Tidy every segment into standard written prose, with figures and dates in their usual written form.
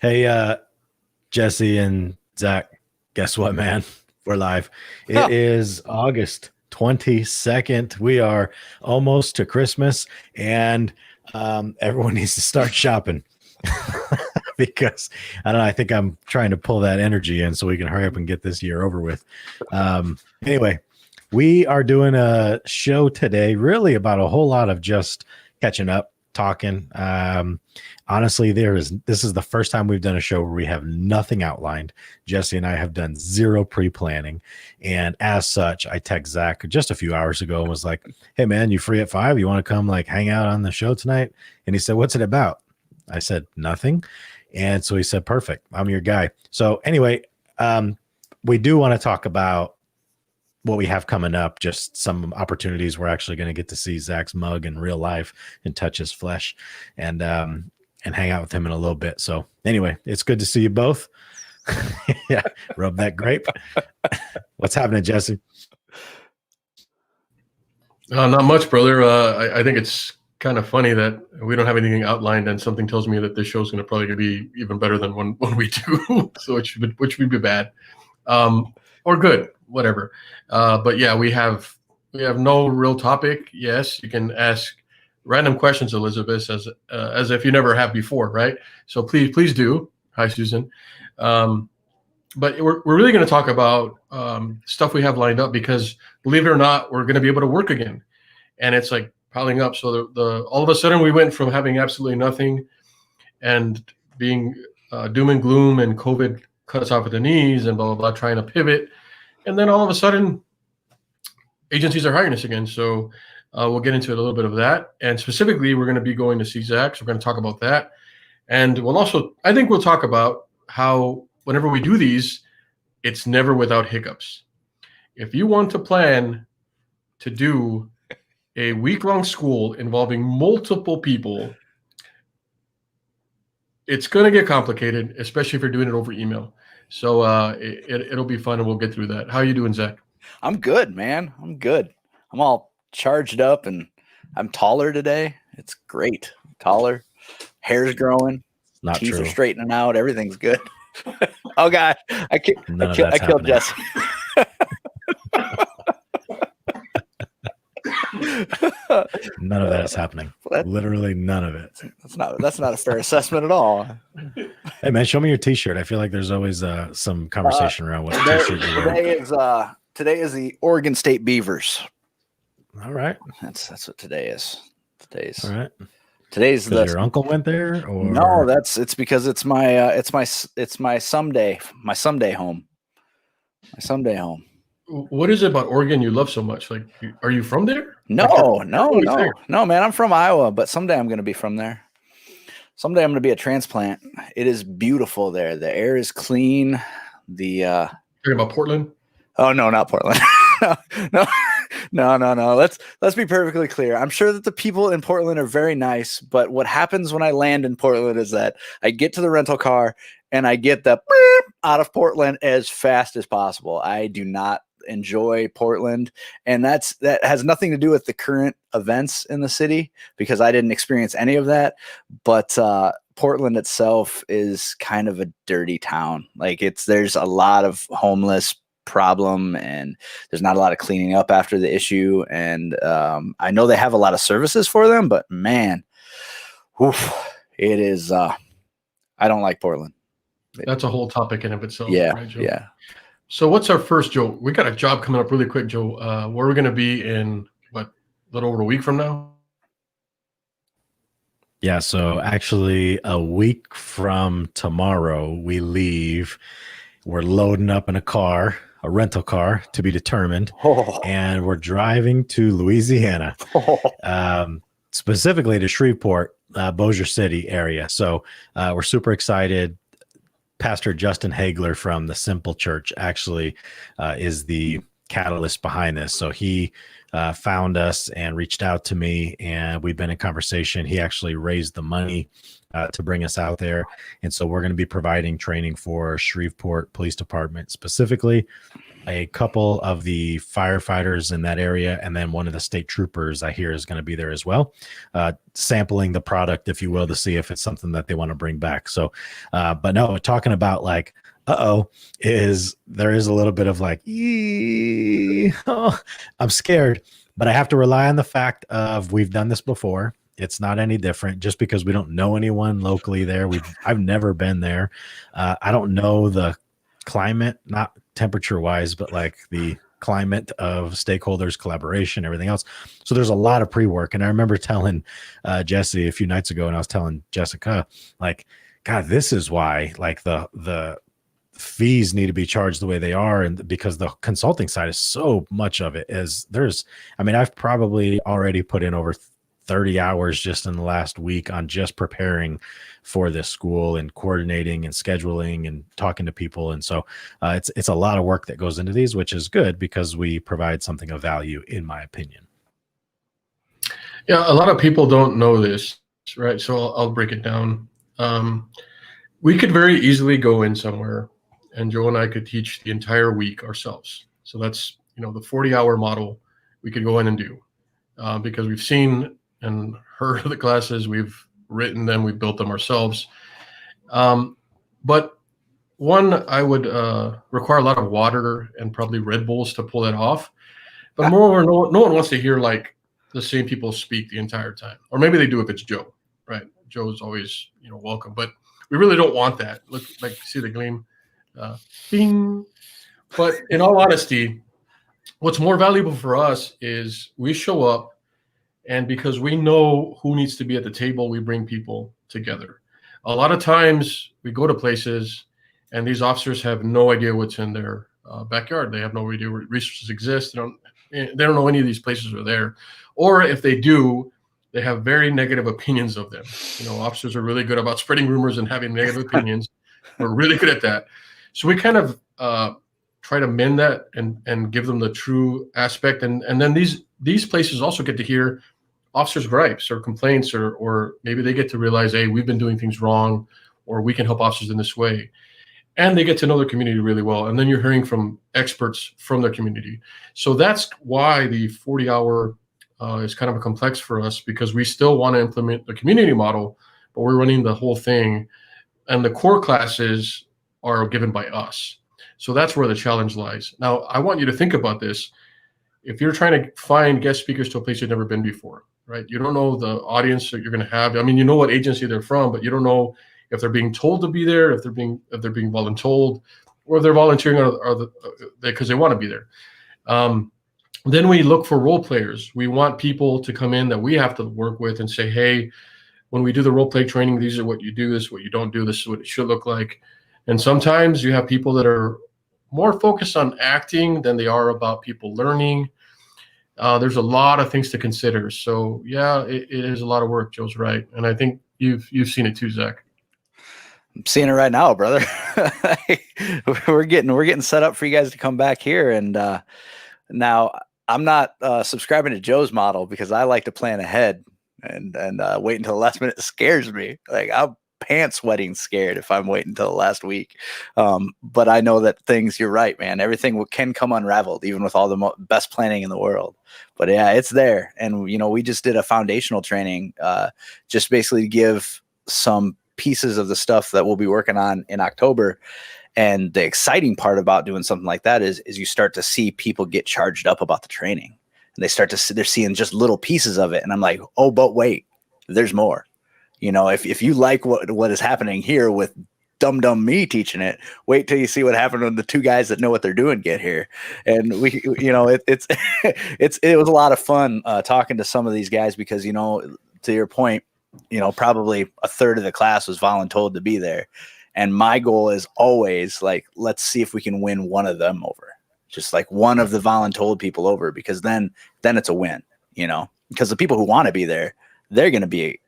Hey, Jesse and Zach, guess what, man? We're live. It is August 22nd. We are almost to Christmas, and everyone needs to start shopping because I don't know. I think I'm trying to pull that energy in so we can hurry up and get this year over with. Anyway, we are doing a show today, really about a whole lot of just catching up, talking. Honestly, this is the first time we've done a show where we have nothing outlined. Jesse and I have done zero pre-planning, and as such, I text Zach just a few hours ago and was like, "Hey man, you free at 5? You want to come like hang out on the show tonight?" And he said, "What's it about?" I said, "Nothing." And so he said, "Perfect, I'm your guy." So anyway, we do want to talk about what we have coming up, just some opportunities. We're actually going to get to see Zach's mug in real life and touch his flesh and hang out with him in a little bit. So anyway, it's good to see you both. Yeah. Rub that grape. What's happening, Jesse? Not much, brother. I think it's kind of funny that we don't have anything outlined, and something tells me that this show's going to probably be even better than when we do. So which would be bad, or good, whatever. But yeah, we have no real topic. Yes, you can ask random questions, Elizabeth, as if you never have before, right? So please do. Hi, Susan. But we're really going to talk about stuff we have lined up because, believe it or not, we're going to be able to work again, and it's like piling up. So the all of a sudden we went from having absolutely nothing and being doom and gloom and COVID cut us off at the knees and blah blah blah, trying to pivot, and then all of a sudden agencies are hiring us again. So we'll get into a little bit of that, and specifically we're going to be going to see Zach. So we're going to talk about that, and I think we'll talk about how whenever we do these, it's never without hiccups. If you want to plan to do a week-long school involving multiple people, it's going to get complicated, especially if you're doing it over email. So it'll be fun, and we'll get through that. How are you doing, Zach? I'm good, man. I'm good. I'm all charged up, and I'm taller today. It's great. Taller, hair's growing, Not teeth true. are straightening out. Everything's good. Oh God, I killed Jesse. None of that is happening. Literally none of it. That's not a fair assessment at all. Hey man, show me your t-shirt. I feel like there's always some conversation around what t-shirt you're wearing. Today is the Oregon State Beavers. All right. That's what today is. All right. Today's your uncle went there, or no? It's because it's my someday home. My someday home. What is it about Oregon you love so much? Like, are you from there? No, man. I'm from Iowa, but someday I'm going to be from there. Someday I'm going to be a transplant. It is beautiful there. The air is clean. Talking about Portland? Oh no, not Portland. No. Let's be perfectly clear. I'm sure that the people in Portland are very nice, but what happens when I land in Portland is that I get to the rental car and I get the beep out of Portland as fast as possible. I do not enjoy Portland, and that has nothing to do with the current events in the city because I didn't experience any of that. But Portland itself is kind of a dirty town. Like there's a lot of homeless problem, and there's not a lot of cleaning up after the issue. And I know they have a lot of services for them, but man, it is. I don't like Portland. That's a whole topic in of itself. Yeah, right, Joe? Yeah. So what's our first, Joe? We got a job coming up really quick, Joe. Where are we going to be in a little over a week from now? Yeah, so actually a week from tomorrow we leave. We're loading up in a rental car to be determined, and we're driving to Louisiana, specifically to Shreveport, Bossier City area. So we're super excited. Pastor Justin Hagler from the Simple Church actually is the catalyst behind this. So he found us and reached out to me, and we've been in conversation. He actually raised the money to bring us out there. And so we're going to be providing training for Shreveport Police Department specifically. a couple of the firefighters in that area, and then one of the state troopers I hear is going to be there as well, sampling the product, if you will, to see if it's something that they want to bring back. So, but no, talking about like, there is a little bit of like, oh, I'm scared, but I have to rely on the fact of we've done this before. It's not any different just because we don't know anyone locally there. I've never been there. I don't know the climate, not temperature wise, but like the climate of stakeholders, collaboration, everything else. So there's a lot of pre-work. And I remember telling Jesse a few nights ago, and I was telling Jessica, like, God, this is why like the fees need to be charged the way they are, and because the consulting side is so much of it is I've probably already put in over 30 hours just in the last week on just preparing for this school and coordinating and scheduling and talking to people. And so it's a lot of work that goes into these, which is good because we provide something of value, in my opinion. Yeah, a lot of people don't know this, right? So I'll break it down. We could very easily go in somewhere and Joe and I could teach the entire week ourselves. So that's, the 40-hour model we could go in and do because we've seen and heard of the classes, we've written them, we've built them ourselves. But one, I would require a lot of water and probably Red Bulls to pull that off. But moreover, no one wants to hear like the same people speak the entire time. Or maybe they do if it's Joe, right? Joe's always, welcome. But we really don't want that. Look, like, see the gleam? Bing. But in all honesty, what's more valuable for us is we show up, and because we know who needs to be at the table, we bring people together. A lot of times we go to places and these officers have no idea what's in their backyard. They have no idea where resources exist. They don't know any of these places are there. Or if they do, they have very negative opinions of them. Officers are really good about spreading rumors and having negative opinions. We're really good at that. So we kind of try to mend that and give them the true aspect. And then these places also get to hear officers' gripes or complaints, or maybe they get to realize, hey, we've been doing things wrong, or we can help officers in this way. And they get to know their community really well. And then you're hearing from experts from their community. So that's why the 40-hour is kind of a complex for us, because we still want to implement the community model, but we're running the whole thing. And the core classes are given by us. So that's where the challenge lies. Now, I want you to think about this. If you're trying to find guest speakers to a place you've never been before, right? You don't know the audience that you're going to have. I mean, you know what agency they're from, but you don't know if they're being told to be there, if they're being voluntold, or if they're volunteering because they want to be there. Then we look for role players. We want people to come in that we have to work with and say, hey, when we do the role play training, these are what you do, this is what you don't do, this is what it should look like. And sometimes you have people that are more focused on acting than they are about people learning. There's a lot of things to consider. So yeah, it is a lot of work. Joe's right. And I think you've seen it too, Zach. I'm seeing it right now, brother. we're getting set up for you guys to come back here. And now I'm not subscribing to Joe's model because I like to plan ahead and wait until the last minute. It scares me. Like, I'm pants sweating scared if I'm waiting until the last week. But I know that you're right, man. Everything can come unraveled, even with all the best planning in the world. But yeah, it's there. And, we just did a foundational training just basically to give some pieces of the stuff that we'll be working on in October. And the exciting part about doing something like that is you start to see people get charged up about the training, and they're seeing just little pieces of it. And I'm like, oh, but wait, there's more. If you like what is happening here with dumb me teaching it, wait till you see what happened when the two guys that know what they're doing get here. And it was a lot of fun talking to some of these guys because, to your point, probably a third of the class was voluntold to be there. And my goal is always like, let's see if we can win one of them over, just like one of the voluntold people over, because then it's a win, because the people who want to be there, they're going to be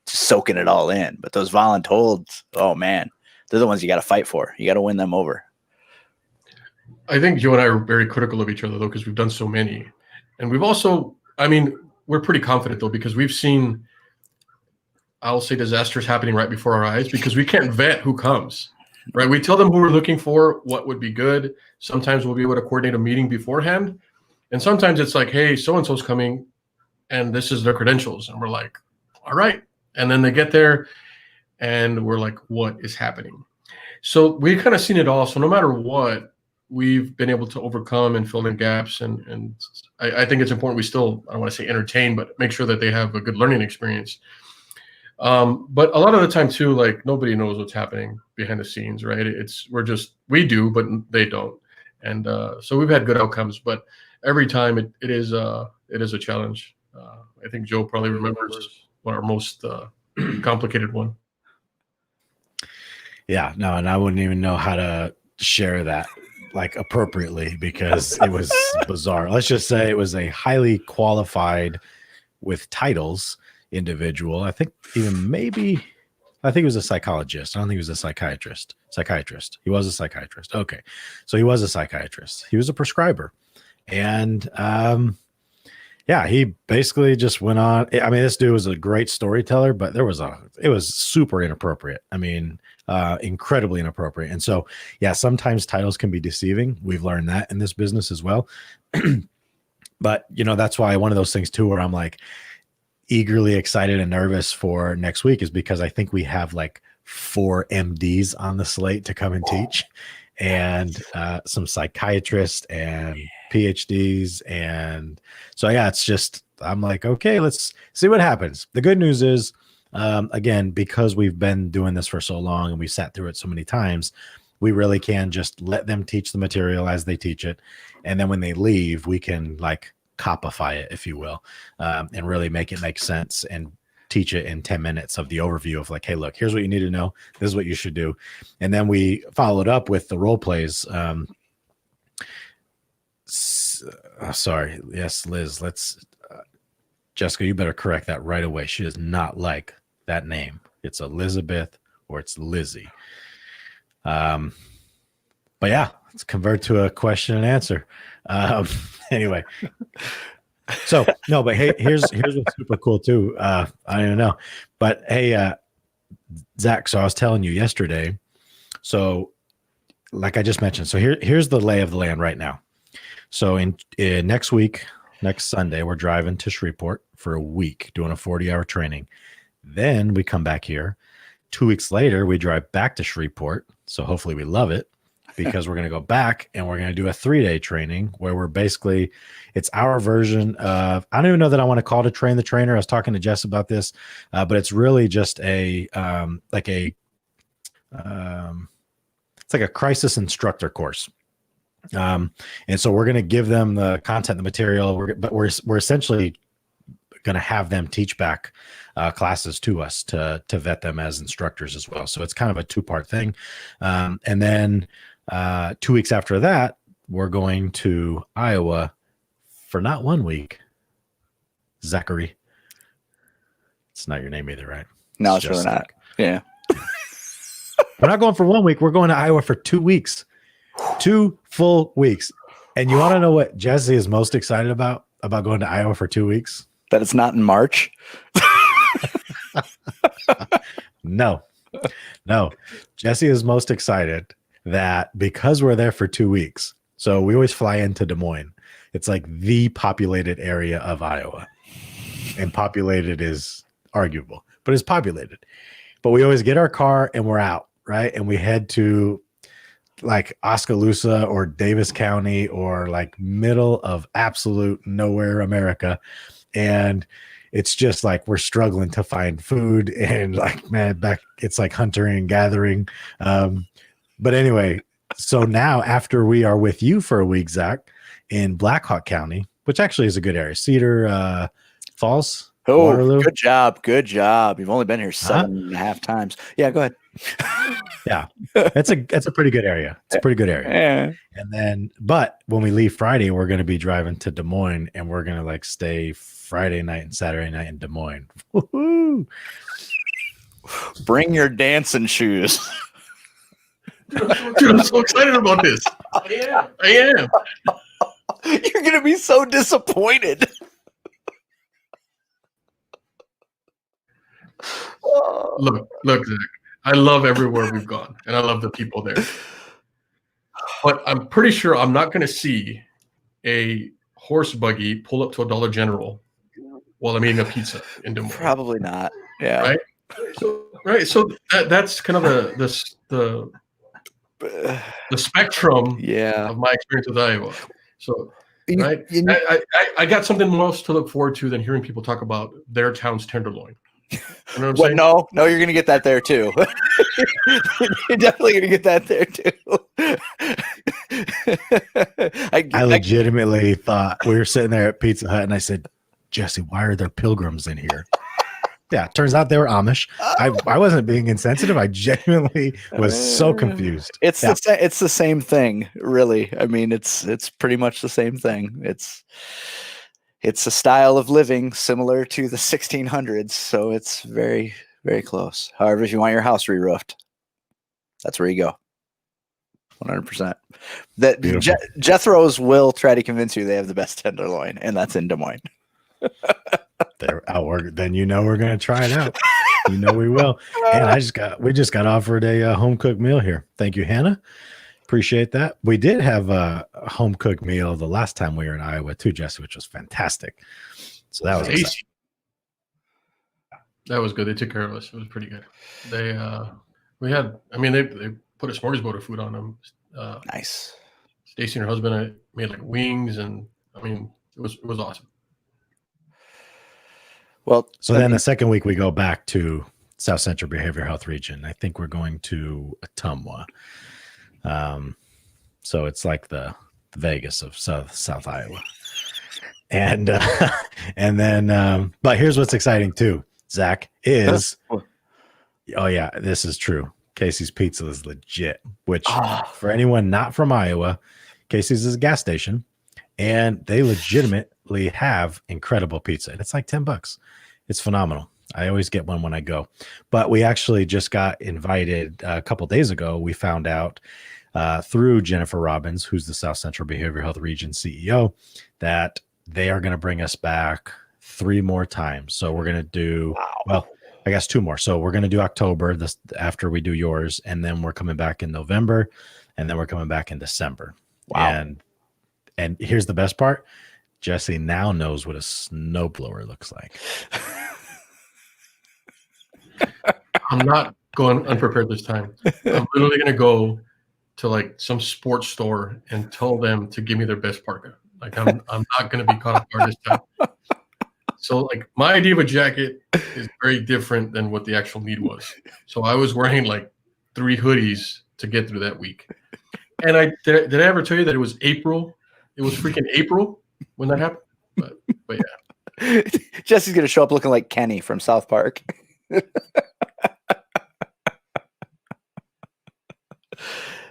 soaking it all in. But those voluntolds, oh man, they're the ones you got to fight for. You got to win them over. I think Joe and I are very critical of each other though, because we've done so many. And we've also, we're pretty confident though, because we've seen, I'll say, disasters happening right before our eyes, because we can't vet who comes. right? We tell them who we're looking for, what would be good. Sometimes we'll be able to coordinate a meeting beforehand. And sometimes it's like, hey, so-and-so's coming and this is their credentials. And we're like, all right. And then they get there and we're like, what is happening? So we've kind of seen it all. So no matter what, we've been able to overcome and fill in gaps. And I think it's important we still, I don't want to say entertain, but make sure that they have a good learning experience. But a lot of the time too, like nobody knows what's happening behind the scenes, right? We do, but they don't. And so we've had good outcomes, but every time it is a challenge. I think Joe probably remembers our most complicated one. Yeah, no, and I wouldn't even know how to share that like appropriately because it was bizarre. Let's just say it was a highly qualified with titles individual. I think he was a psychologist. I don't think he was a psychiatrist. He was a psychiatrist. Okay. So he was a psychiatrist. He was a prescriber. And yeah, he basically just went on. I mean, this dude was a great storyteller, but it was super inappropriate. I mean, incredibly inappropriate. And so, yeah, sometimes titles can be deceiving. We've learned that in this business as well. But, that's why one of those things too, where I'm like eagerly excited and nervous for next week is because I think we have like 4 MDs on the slate to come and teach and some psychiatrists and PhDs. And so, yeah, it's just, I'm like, okay, let's see what happens. The good news is, again, because we've been doing this for so long and we sat through it so many times, we really can just let them teach the material as they teach it. And then when they leave, we can like copify it, if you will, and really make it make sense and teach it in 10 minutes of the overview of like, hey, look, here's what you need to know. This is what you should do. And then we followed up with the role plays. Sorry. Yes, Liz, Jessica, you better correct that right away. She does not like that name. It's Elizabeth or it's Lizzie. But yeah, let's convert to a question and answer. Anyway, so no, but hey, here's what's super cool too. I don't even know, but hey, Zach, so I was telling you yesterday, so like I just mentioned, so here's the lay of the land right now. So in next week, next Sunday, we're driving to Shreveport for a week doing a 40-hour training. Then we come back here. 2 weeks later, we drive back to Shreveport. So hopefully we love it because we're going to go back and we're going to do a 3-day training where we're basically, it's our version of, I don't even know that I want to call it a train the trainer. I was talking to Jess about this, but it's really just it's like a crisis instructor course. And so we're going to give them the content, the material, but we're essentially going to have them teach back classes to us to vet them as instructors as well. So it's kind of a 2-part thing. And then 2 weeks after that, we're going to Iowa for not 1 week. Zachary. It's not your name either, right? No, it's really not. Yeah. We're not going for 1 week. We're going to Iowa for 2 weeks. 2 full weeks. And you want to know what Jesse is most excited about going to Iowa for 2 weeks? That it's not in March. No. Jesse is most excited that because we're there for 2 weeks. So we always fly into Des Moines. It's like the populated area of Iowa. And populated is arguable, but it's populated. But we always get our car and we're out, right? And we head to like Oskaloosa or Davis County or like middle of absolute nowhere America. And it's just like we're struggling to find food and like, man, back it's like hunting and gathering. But anyway, so now after we are with you for a week, Zach, in Black Hawk County, which actually is a good area, Cedar Falls. Oh, Waterloo. Good job. You've only been here 7.5 times. Yeah, go ahead. Yeah, it's a pretty good area. It's a pretty good area. Yeah. And then, but when we leave Friday, we're going to be driving to Des Moines, and we're going to like stay Friday night and Saturday night in Des Moines. Woo-hoo. Bring your dancing shoes. Dude, I'm so excited about this. I am. You're gonna be so disappointed. Look, Zach. I love everywhere we've gone, and I love the people there. But I'm pretty sure I'm not going to see a horse buggy pull up to a Dollar General while I'm eating a pizza in Des Moines. Probably not. Yeah. Right. So that's kind of the spectrum of my experience with Iowa. So right, I got something else to look forward to than hearing people talk about their town's tenderloin. You know what I'm saying? No, you're gonna get that there too. You're definitely gonna get that there too. I legitimately thought we were sitting there at Pizza Hut, and I said, "Jesse, why are there pilgrims in here?" Yeah, turns out they were Amish. I wasn't being insensitive. I genuinely was so confused. It's the same thing, really. I mean, it's pretty much the same thing. It's a style of living similar to the 1600s, so it's very, very close. However, if you want your house re-roofed, that's where you go. 100%. That Jethro's will try to convince you they have the best tenderloin, and that's in Des Moines. Then you know we're gonna try it out. You know we will. And we just got offered a home cooked meal here. Thank you, Hannah. Appreciate that. We did have a home cooked meal the last time we were in Iowa too, Jesse, which was fantastic. So that was exciting. That was good. They took care of us. It was pretty good. They put a smorgasbord of food on them. Nice. Stacy and her husband made like wings, and I mean it was awesome. Well, so then the second week we go back to South Central Behavioral Health Region. I think we're going to Ottumwa. So it's like the Vegas of South Iowa. And then but here's what's exciting too, Zach, is oh yeah, this is true. Casey's Pizza is legit, which for anyone not from Iowa, Casey's is a gas station, and they legitimately have incredible pizza. And it's like $10. It's phenomenal. I always get one when I go. But we actually just got invited a couple days ago. We found out through Jennifer Robbins, who's the South Central Behavioral Health Region CEO, that they are going to bring us back 3 more times. So we're going to do, well, I guess 2 more. So we're going to do October after we do yours, and then we're coming back in November, and then we're coming back in December. Wow. And here's the best part. Jesse now knows what a snowblower looks like. I'm not going unprepared this time. I'm literally going to go to like some sports store and tell them to give me their best parka. Like I'm not going to be caught off guard this time. So like my idea of a jacket is very different than what the actual need was. So I was wearing like 3 hoodies to get through that week. And did I ever tell you that it was April? It was freaking April when that happened. But yeah. Jesse's going to show up looking like Kenny from South Park.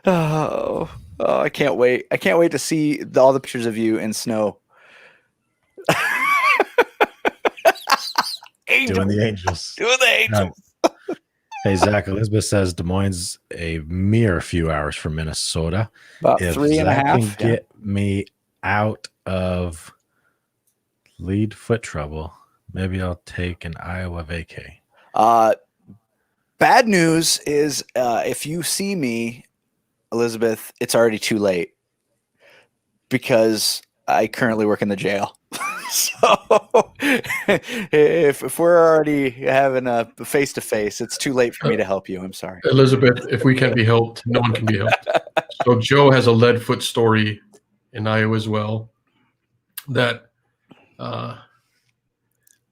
Oh, I can't wait. I can't wait to see all the pictures of you in snow. Doing the angels. Doing the angels. Hey, Zach, Elizabeth says Des Moines a mere few hours from Minnesota. About 3.5. Can get me out of lead foot trouble, maybe I'll take an Iowa vacay. Bad news is if you see me, Elizabeth, it's already too late because I currently work in the jail. So if we're already having a face-to-face, it's too late for me to help you. I'm sorry. Elizabeth, if we can't be helped, no one can be helped. So Joe has a lead foot story in Iowa as well that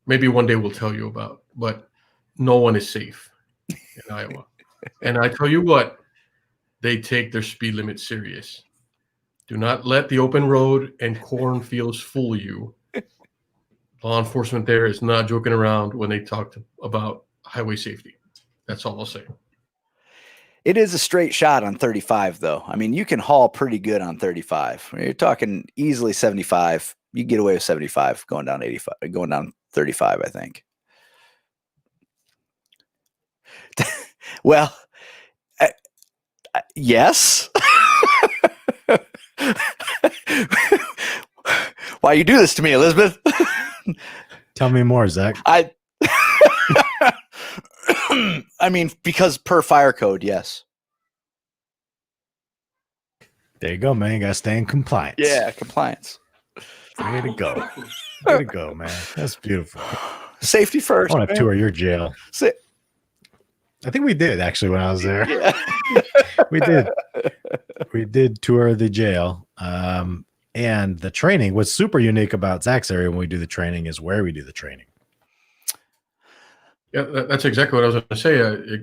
maybe one day we'll tell you about, but no one is safe in Iowa. And I tell you what, they take their speed limit serious. Do not let the open road and cornfields fool you. Law enforcement there is not joking around when they talk about highway safety. That's all I'll say. It is a straight shot on 35, though. I mean, you can haul pretty good on 35. You're talking easily 75. You get away with 75 going down 85, going down 35, I think. Well, yes. Why you do this to me, Elizabeth? Tell me more, Zach. I I mean, because per fire code, yes. There you go, man. You gotta stay in compliance. Yeah, compliance. Way to go. Way to go, man. That's beautiful. Safety I first. want to man. tour your jail. I think we did actually when I was there. Yeah. We did. We did tour the jail. And the training, what's super unique about Zach's area when we do the training is where we do the training. Yeah, that's exactly what I was going to say.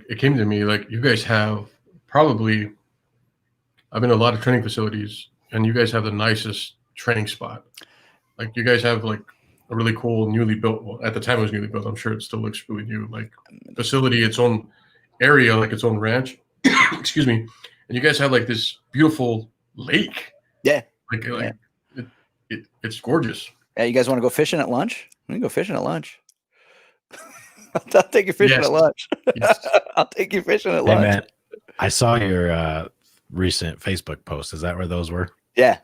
It came to me like you guys have probably, I've been to a lot of training facilities, and you guys have the nicest training spot. Like you guys have like a really cool newly built, well, at the time it was newly built. I'm sure it still looks really new. Like facility, its own area, like its own ranch. Excuse me. And you guys have like this beautiful lake. Yeah. Like Yeah. It's gorgeous. Yeah, you guys want to go fishing at lunch? We can go fishing at lunch. I'll take you fishing Yes. at lunch. Yes. I'll take you fishing at Hey, lunch. man, I saw your recent Facebook post. Is that where those were? Yeah.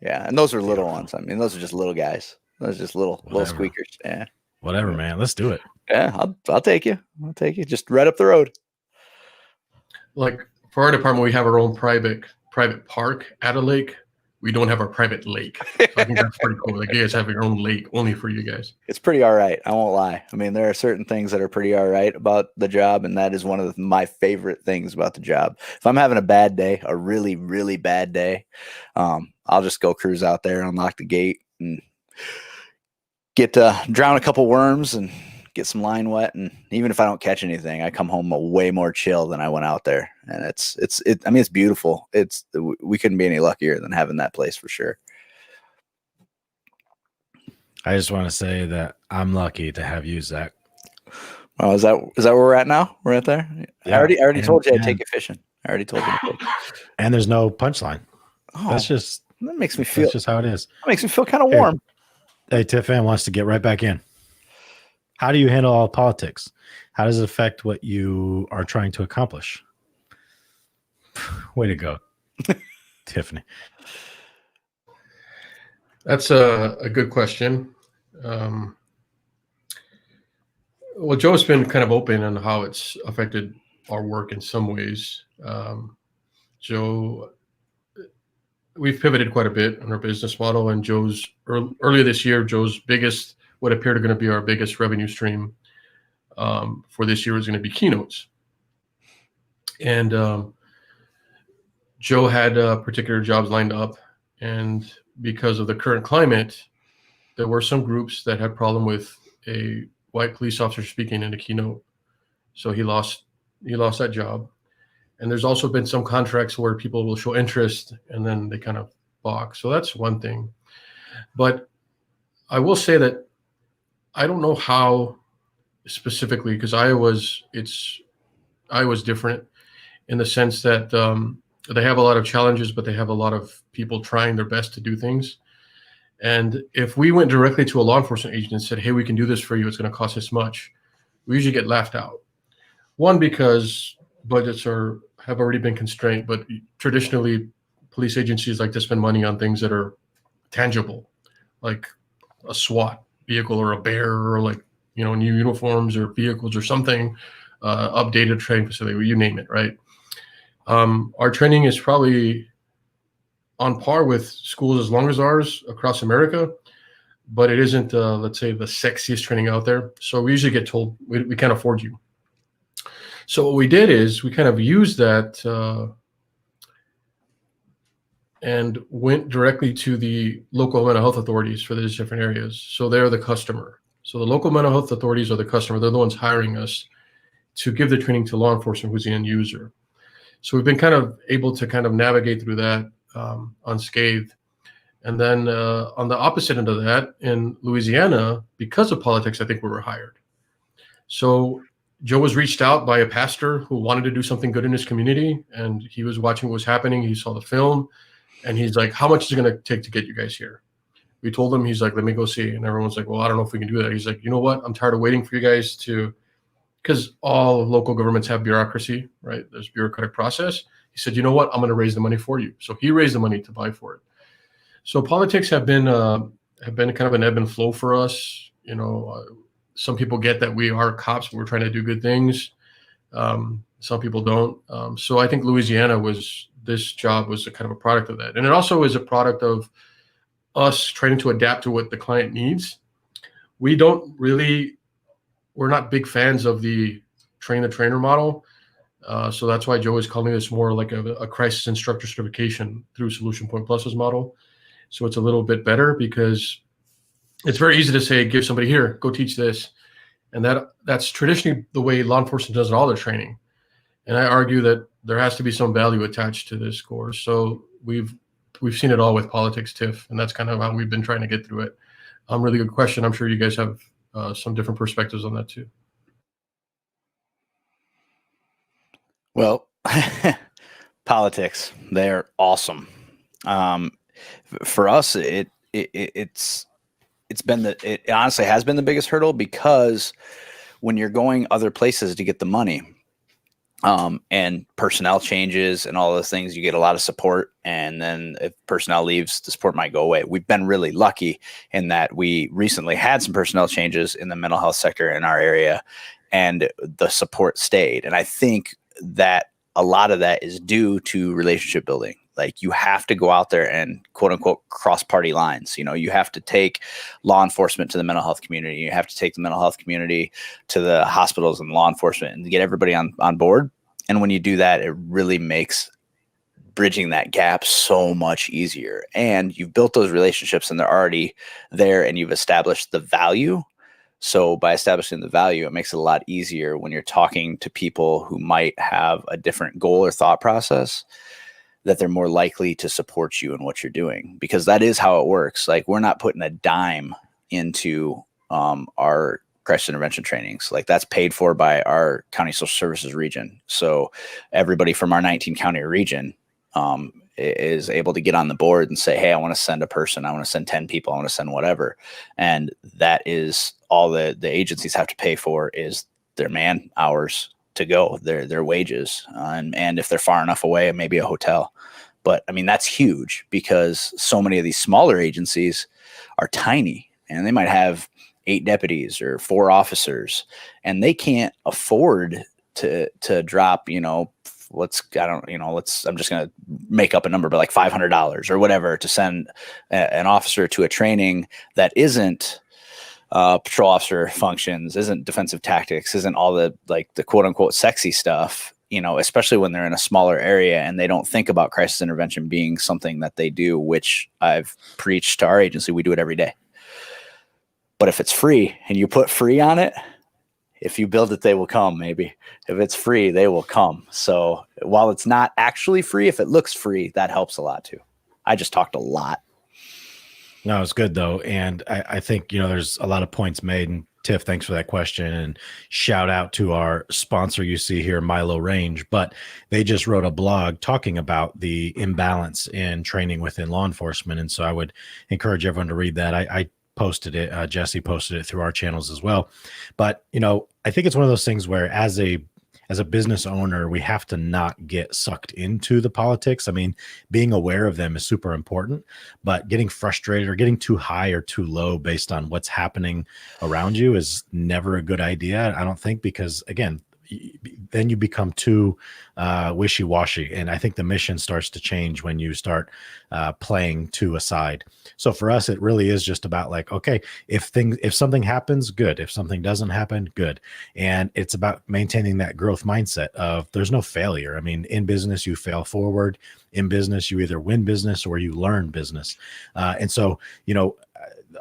And those are little ones. I mean, those are just little guys. Those are just little Whatever. squeakers. Yeah. Whatever, man. Let's do it. Yeah, I'll take you. I'll take you. Just right up the road. Like for our department, we have our own private park at a lake. We don't have our private lake. So I think that's pretty cool. Like you guys have your own lake only for you guys. It's pretty all right. I won't lie. I mean, there are certain things that are pretty all right about the job, and that is one of my favorite things about the job. If I'm having a bad day, a really, really bad day, I'll just go cruise out there, unlock the gate, and get to drown a couple worms and get some line wet. And even if I don't catch anything, I come home way more chill than I went out there. And I mean, it's beautiful. We couldn't be any luckier than having that place for sure. I just want to say that I'm lucky to have you, Zach. Oh, is that where we're at now? We're at there. Yeah. I already told you I'd And- take you fishing. I already told you. And there's no punchline. Oh, That's just that makes me feel. that's just how it is. That makes me feel kind of Here. warm. Hey, Tiffany wants to get right back in. How do you handle all politics? How does it affect what you are trying to accomplish? Way to go, Tiffany. That's a good question. Well, Joe's been kind of open on how it's affected our work in some ways. Joe, we've pivoted quite a bit on our business model, and earlier this year, Joe's biggest, what appeared to going to be our biggest revenue stream for this year was going to be keynotes. And Joe had particular jobs lined up, and because of the current climate, there were some groups that had problem with a white police officer speaking in a keynote. So he lost that job. And there's also been some contracts where people will show interest and then they kind of balk. So that's one thing. But I will say that I don't know how specifically, because Iowa was different in the sense that they have a lot of challenges, but they have a lot of people trying their best to do things. And if we went directly to a law enforcement agent and said, hey, we can do this for you, it's going to cost this much, we usually get laughed out. One, because budgets have already been constrained, but traditionally police agencies like to spend money on things that are tangible, like a SWAT vehicle or a bear, or like, new uniforms or vehicles or something, updated training facility, you name it, right? Our training is probably on par with schools as long as ours across America, but it isn't, let's say, the sexiest training out there. So we usually get told we can't afford you. So what we did is we kind of used that and went directly to the local mental health authorities for these different areas. So they're the customer. So the local mental health authorities are the customer. They're the ones hiring us to give the training to law enforcement, who's the end user. So we've been kind of able to kind of navigate through that unscathed. And then on the opposite end of that, in Louisiana, because of politics, I think we were hired. So Joe was reached out by a pastor who wanted to do something good in his community, and he was watching what was happening. He saw the film, and he's like, how much is it going to take to get you guys here? We told him, he's like, let me go see. And everyone's like, well, I don't know if we can do that. He's like, you know what? I'm tired of waiting for you guys because all local governments have bureaucracy, right? There's bureaucratic process. He said, you know what? I'm going to raise the money for you. So he raised the money to buy for it. So politics have been kind of an ebb and flow for us. Some people get that we are cops, but we're trying to do good things. Some people don't. So I think Louisiana this job was a kind of a product of that. And it also is a product of us trying to adapt to what the client needs. We're not big fans of the train the trainer model. So that's why Joe is calling this more like a crisis instructor certification through SolutionPoint Plus's model. So it's a little bit better because it's very easy to say, give somebody here, go teach this. And that's traditionally the way law enforcement does all their training. And I argue that there has to be some value attached to this course. So we've seen it all with politics, TIF, and that's kind of how we've been trying to get through it. Really good question. I'm sure you guys have some different perspectives on that too. Well, politics, they're awesome. For us, it honestly has been the biggest hurdle, because when you're going other places to get the money, and personnel changes and all those things, you get a lot of support. And then if personnel leaves, the support might go away. We've been really lucky in that we recently had some personnel changes in the mental health sector in our area, and the support stayed. And I think that a lot of that is due to relationship building. Like, you have to go out there and quote unquote cross party lines. You have to take law enforcement to the mental health community. You have to take the mental health community to the hospitals and law enforcement, and get everybody on board. And when you do that, it really makes bridging that gap so much easier. And you've built those relationships, and they're already there, and you've established the value. So by establishing the value, it makes it a lot easier when you're talking to people who might have a different goal or thought process, that they're more likely to support you in what you're doing, because that is how it works. Like, we're not putting a dime into our crisis intervention trainings. Like, that's paid for by our county social services region. So everybody from our 19 county region is able to get on the board and say, hey, I want to send a person, I want to send 10 people, I want to send whatever. And that is all the agencies have to pay for, is their man hours to go, their wages. And if they're far enough away, maybe a hotel. But I mean, that's huge, because so many of these smaller agencies are tiny, and they might have 8 deputies or 4 officers, and they can't afford to drop, I'm just going to make up a number, but like $500 or whatever to send an officer to a training that isn't patrol officer functions, isn't defensive tactics, isn't all the quote unquote sexy stuff, especially when they're in a smaller area and they don't think about crisis intervention being something that they do, which I've preached to our agency. We do it every day. But if it's free and you put free on it, if you build it, they will come. Maybe if it's free, they will come. So while it's not actually free, if it looks free, that helps a lot too. I just talked a lot. No, it's good though. And I think, there's a lot of points made, and Tiff, thanks for that question, and shout out to our sponsor you see here, Milo Range, but they just wrote a blog talking about the imbalance in training within law enforcement. And so I would encourage everyone to read that. I posted it. Jesse posted it through our channels as well. But, I think it's one of those things where as a business owner, we have to not get sucked into the politics. I mean, being aware of them is super important, but getting frustrated or getting too high or too low based on what's happening around you is never a good idea, I don't think, because again, then you become too wishy-washy. And I think the mission starts to change when you start playing to a side. So for us, it really is just about like, okay, if something happens, good. If something doesn't happen, good. And it's about maintaining that growth mindset of there's no failure. I mean, in business, you fail forward. In business, you either win business or you learn business. And so,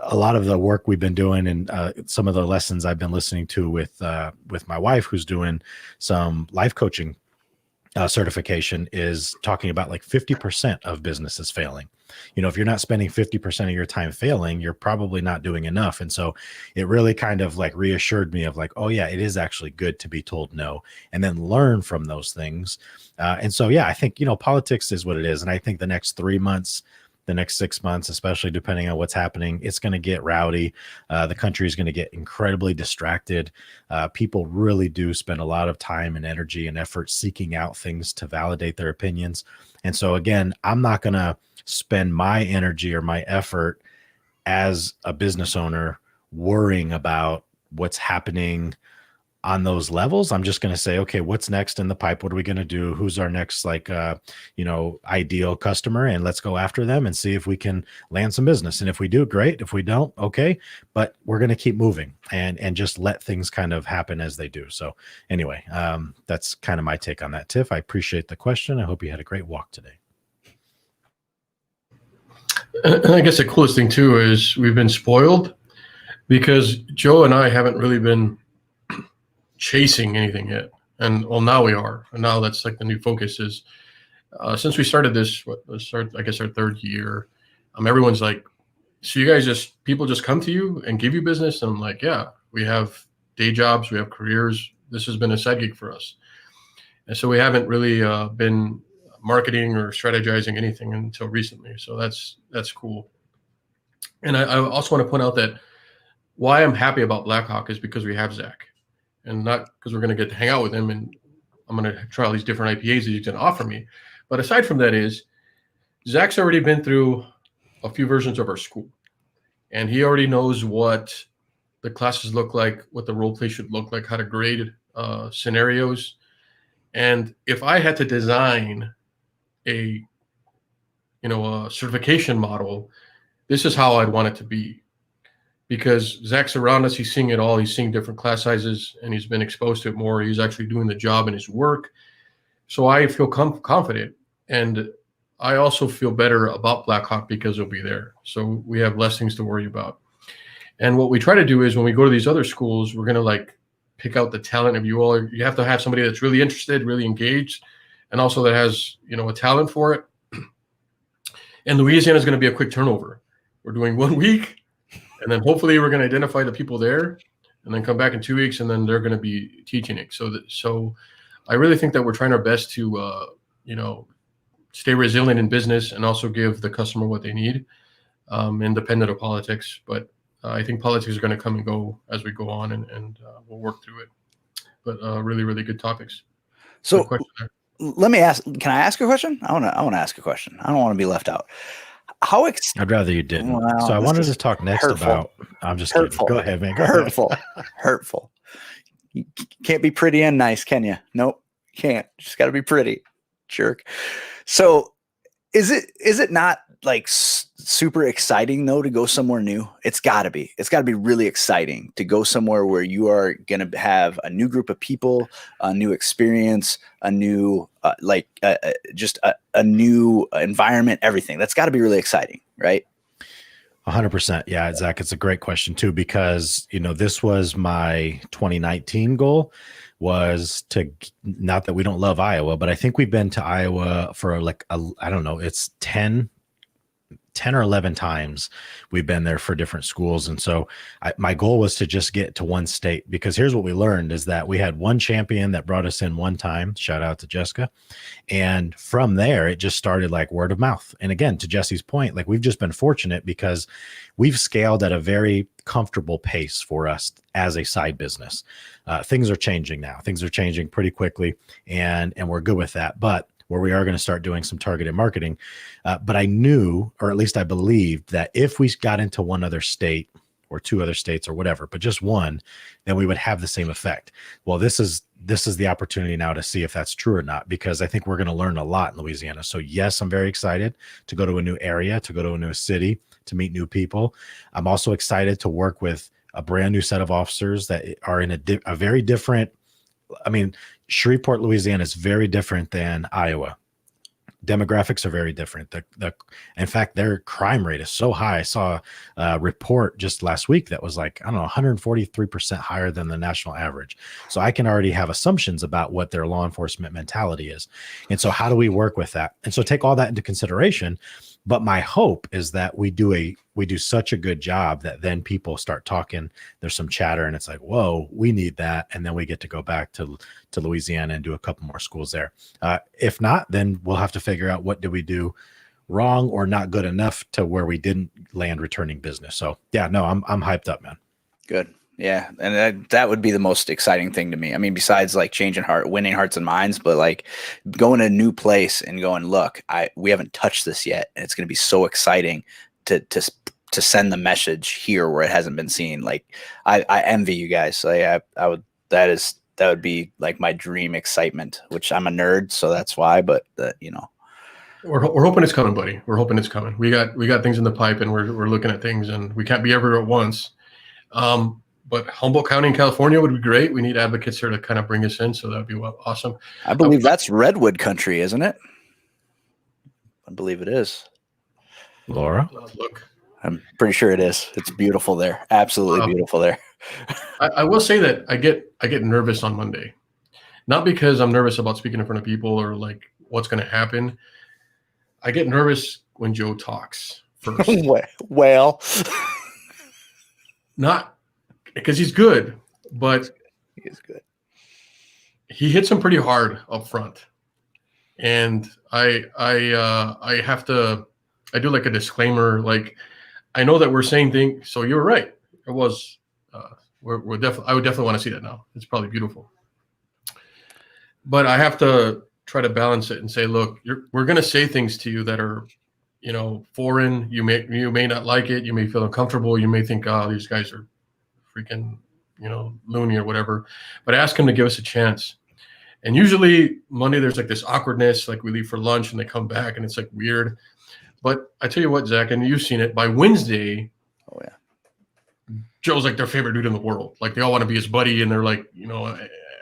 a lot of the work we've been doing, and some of the lessons I've been listening to with my wife, who's doing some life coaching certification, is talking about like 50% of businesses failing. If you're not spending 50% of your time failing, you're probably not doing enough. And so it really kind of like reassured me of like, oh yeah, it is actually good to be told no and then learn from those things. And so, yeah, I think, politics is what it is. And I think the next 3 months, the next 6 months, especially depending on what's happening, it's going to get rowdy. The country is going to get incredibly distracted. People really do spend a lot of time and energy and effort seeking out things to validate their opinions. And so again, I'm not going to spend my energy or my effort as a business owner worrying about what's happening on those levels, I'm just going to say, okay, what's next in the pipe? What are we going to do? Who's our next, like, ideal customer? And let's go after them and see if we can land some business. And if we do, great. If we don't, okay. But we're going to keep moving and just let things kind of happen as they do. So anyway, that's kind of my take on that, Tiff. I appreciate the question. I hope you had a great walk today. And I guess the coolest thing too is we've been spoiled because Joe and I haven't really been chasing anything yet. And well, now we are. And now that's like the new focus is since we started this, I guess our third year, everyone's like, so you guys people just come to you and give you business? And I'm like, yeah, we have day jobs, we have careers. This has been a side gig for us. And so we haven't really been marketing or strategizing anything until recently. So that's cool. And I also want to point out that why I'm happy about Blackhawk is because we have Zach, and not because we're going to get to hang out with him and I'm going to try all these different IPAs that he's going to offer me. But aside from that is Zach's already been through a few versions of our school, and he already knows what the classes look like, what the role play should look like, how to grade scenarios. And if I had to design a certification model, this is how I'd want it to be. Because Zach's around us, he's seeing it all. He's seeing different class sizes, and he's been exposed to it more. He's actually doing the job in his work. So I feel confident. And I also feel better about Blackhawk because he'll be there. So we have less things to worry about. And what we try to do is when we go to these other schools, we're going to like pick out the talent of you all. You have to have somebody that's really interested, really engaged, and also that has, a talent for it. And Louisiana is going to be a quick turnover. We're doing 1 week, and then hopefully we're going to identify the people there, and then come back in 2 weeks, and then they're going to be teaching it. So I really think that we're trying our best to, stay resilient in business and also give the customer what they need, independent of politics. But I think politics are going to come and go as we go on, and we'll work through it. But really, really good topics. So good question there. Let me ask. Can I ask a question? I want to ask a question. I don't want to be left out. I'd rather you didn't. Well, so I wanted to talk next hurtful. about. I'm just kidding. Go ahead, man. Go hurtful. ahead. Hurtful. You can't be pretty and nice, can you? Nope, can't. Just got to be pretty, jerk. So, is it not like super exciting though to go somewhere new? It's got to be. It's got to be really exciting to go somewhere where you are going to have a new group of people, a new experience, a new just a new environment, everything. That's got to be really exciting, right? 100%. Yeah, Zach, it's a great question too, because, this was my 2019 goal, was to, not that we don't love Iowa, but I think we've been to Iowa for I don't know, it's 10 or 11 times we've been there for different schools. And so my goal was to just get to one state, because here's what we learned is that we had one champion that brought us in one time. Shout out to Jessica. And from there, it just started like word of mouth. And again, to Jesse's point, like we've just been fortunate because we've scaled at a very comfortable pace for us as a side business. Things are changing now. Things are changing pretty quickly, and we're good with that. But where we are going to start doing some targeted marketing. But I knew, or at least I believed, that if we got into one other state or two other states or whatever, but just one, then we would have the same effect. Well, this is the opportunity now to see if that's true or not, because I think we're going to learn a lot in Louisiana. So yes, I'm very excited to go to a new area, to go to a new city, to meet new people. I'm also excited to work with a brand new set of officers that are in a very different, Shreveport, Louisiana is very different than Iowa. Demographics are very different. In fact, their crime rate is so high. I saw a report just last week that was like, 143% higher than the national average. So I can already have assumptions about what their law enforcement mentality is. And so how do we work with that? And so take all that into consideration. But my hope is that we do such a good job that then people start talking, there's some chatter, and it's like, whoa, we need that. And then we get to go back to Louisiana and do a couple more schools there. If not, then we'll have to figure out what did we do wrong or not good enough to where we didn't land returning business. So yeah, no, I'm hyped up, man. Good. Yeah. And that would be the most exciting thing to me. I mean, besides like winning hearts and minds, but like going to a new place and going, look, we haven't touched this yet. And it's going to be so exciting to send the message here where it hasn't been seen. Like I envy you guys. So I would that would be like my dream excitement, which I'm a nerd, so that's why. But we're hoping it's coming, buddy. We're hoping it's coming. We got things in the pipe, and we're looking at things, and we can't be everywhere at once. But Humboldt County in California would be great. We need advocates here to kind of bring us in, so that'd be awesome. I believe that's redwood country, isn't it? I believe it is. Laura, look, I'm pretty sure it is. It's beautiful there. Absolutely beautiful there. I will say that I get nervous on Monday, not because I'm nervous about speaking in front of people or like what's going to happen. I get nervous when Joe talks first. Well, not because he's good, but he is good. He hits him pretty hard up front, and I have to. I do like a disclaimer, like I know that we're saying things. So you're right. It was. We're definitely. I would definitely want to see that now. It's probably beautiful, but I have to try to balance it and say, look, we're going to say things to you that are, foreign. You may not like it. You may feel uncomfortable. You may think, oh, these guys are freaking, loony or whatever. But ask them to give us a chance. And usually Monday there's like this awkwardness, like we leave for lunch and they come back and it's like weird. But I tell you what, Zach, and you've seen it, by Wednesday, oh yeah, Joe's like their favorite dude in the world. Like they all want to be his buddy, and they're like,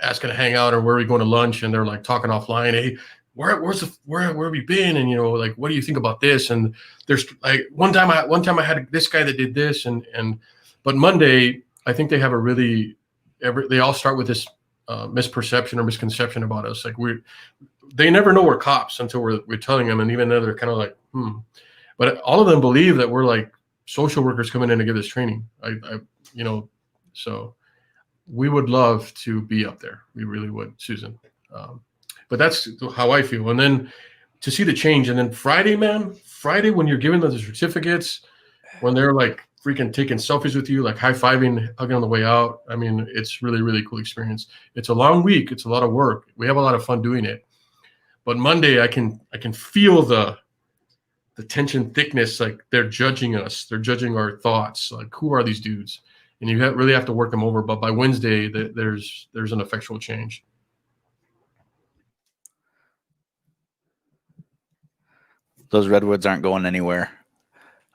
asking to hang out or where are we going to lunch, and they're like talking offline. Hey, where have you been? And like, what do you think about this? And there's like one time I had this guy that did this, but Monday I think they have they all start with this misperception or misconception about us. Like they never know we're cops until we're telling them, and even then they're kind of like, But all of them believe that we're like social workers coming in to give this training. So we would love to be up there. We really would, Susan. But that's how I feel. And then to see the change, and then Friday when you're giving them the certificates, when they're like freaking taking selfies with you, like high-fiving, hugging on the way out. I mean, it's really, really cool experience. It's a long week. It's a lot of work. We have a lot of fun doing it. But Monday, I can feel the tension thickness. Like they're judging us. They're judging our thoughts. Like, who are these dudes? And you really have to work them over. But by Wednesday, there's an effectual change. Those redwoods aren't going anywhere.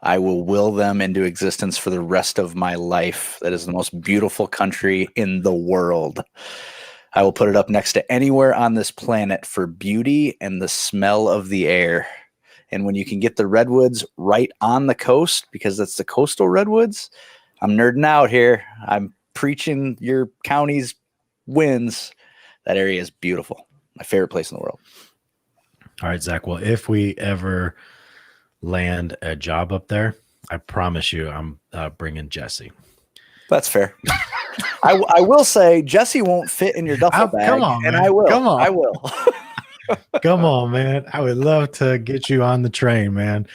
I will will them into existence for the rest of my life. That is the most beautiful country in the world. I will put it up next to anywhere on this planet for beauty and the smell of the air. And when you can get the redwoods right on the coast, because that's the coastal redwoods, I'm nerding out here. I'm preaching your county's wins. That area is beautiful. My favorite place in the world. All right, Zach. Well, if we ever land a job up there, I promise you I'm bringing Jesse. That's fair. I will say Jesse won't fit in your duffel bag. Come on, and man. I will. Come on. I will. Come on, man. I would love to get you on the train, man.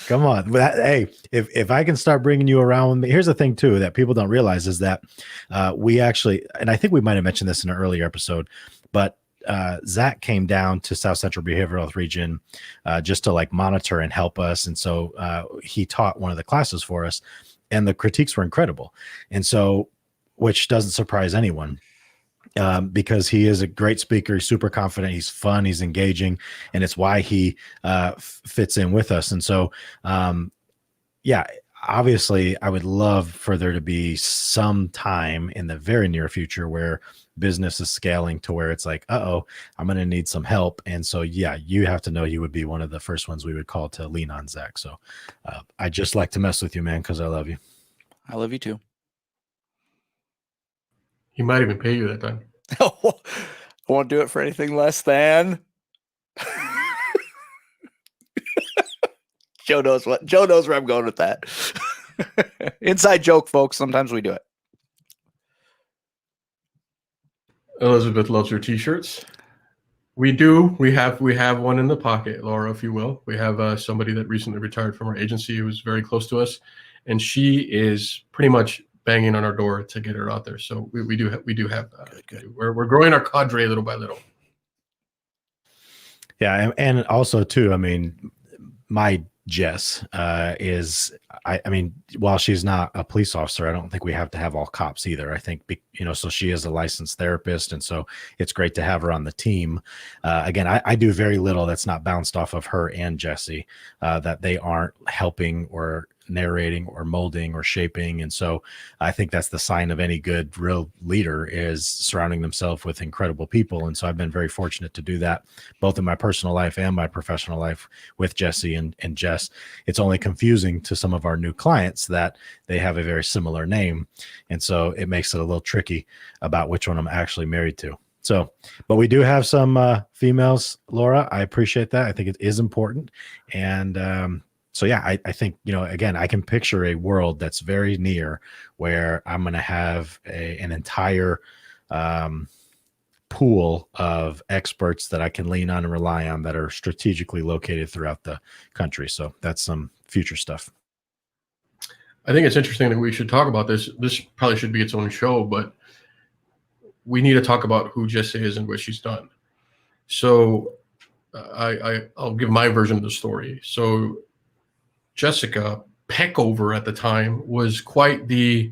Come on. Hey, if I can start bringing you around with me, here's the thing too that people don't realize is that we actually, and I think we might have mentioned this in an earlier episode, but Zach came down to South Central Behavioral Health Region just to like monitor and help us. And so he taught one of the classes for us, and the critiques were incredible. And so, which doesn't surprise anyone because he is a great speaker. He's super confident. He's fun. He's engaging. And it's why he fits in with us. And so, obviously I would love for there to be some time in the very near future where business is scaling to where it's like, I'm going to need some help. And so, you have to know you would be one of the first ones we would call to lean on, Zach. So I just like to mess with you, man, because I love you. I love you too. He might even pay you that time. I won't do it for anything less than. Joe knows where I'm going with that. Inside joke, folks. Sometimes we do it. Elizabeth loves her t-shirts. We do. We have one in the pocket, Laura, if you will. We have somebody that recently retired from our agency who was very close to us, and she is pretty much banging on our door to get her out there. So we do have good. We're growing our cadre little by little. Yeah, and also too, I mean, my Jess is, I mean, while she's not a police officer, I don't think we have to have all cops either. I think, so she is a licensed therapist. And so it's great to have her on the team. Again, I do very little that's not bounced off of her and Jesse, that they aren't helping or narrating or molding or shaping. And so I think that's the sign of any good real leader, is surrounding themselves with incredible people. And so I've been very fortunate to do that both in my personal life and my professional life with Jesse and Jess. It's only confusing to some of our new clients that they have a very similar name. And so it makes it a little tricky about which one I'm actually married to. So, but we do have some females, Laura. I appreciate that. I think it is important. And so, yeah, I think, again, I can picture a world that's very near where I'm going to have an entire pool of experts that I can lean on and rely on that are strategically located throughout the country. So that's some future stuff. I think it's interesting that we should talk about this. This probably should be its own show, but we need to talk about who Jessie is and what she's done. So I'll give my version of the story. So Jessica Peckover at the time was quite the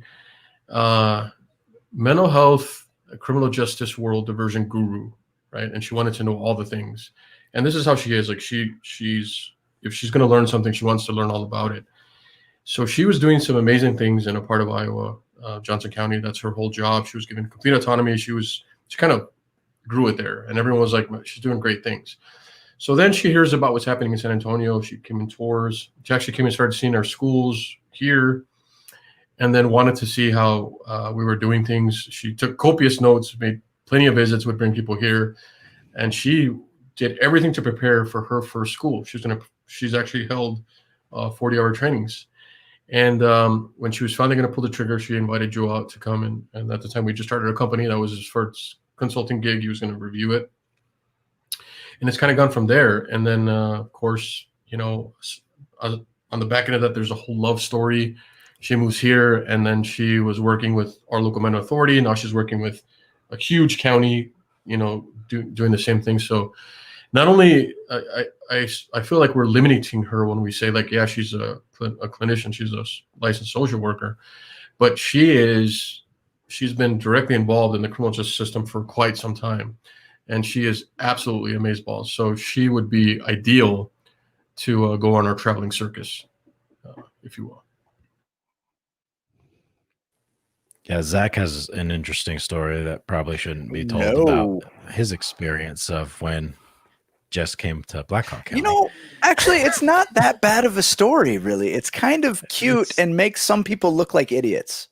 mental health, criminal justice world diversion guru, right? And she wanted to know all the things. And this is how she is. Like she's if she's going to learn something, she wants to learn all about it. So she was doing some amazing things in a part of Iowa, Johnson County. That's her whole job. She was given complete autonomy. She kind of grew it there, and everyone was like, she's doing great things. So then she hears about what's happening in San Antonio. She came in tours. She actually came and started seeing our schools here, and then wanted to see how we were doing things. She took copious notes, made plenty of visits, would bring people here, and she did everything to prepare for her first school. She's actually held 40-hour trainings. And when she was finally going to pull the trigger, she invited Joe out to come. And at the time, we just started a company. That was his first consulting gig. He was going to review it. And it's kind of gone from there. And then, of course, on the back end of that, there's a whole love story. She moves here, and then she was working with our local mental authority. Now she's working with a huge county, doing the same thing. So not only I feel like we're limiting her when we say, like, yeah, she's a clinician, she's a licensed social worker, but she's been directly involved in the criminal justice system for quite some time. And she is absolutely amazeballs. So she would be ideal to go on our traveling circus, if you will. Yeah, Zach has an interesting story that probably shouldn't be told about his experience of when Jess came to Blackhawk County. Actually, it's not that bad of a story, really. It's kind of cute and makes some people look like idiots.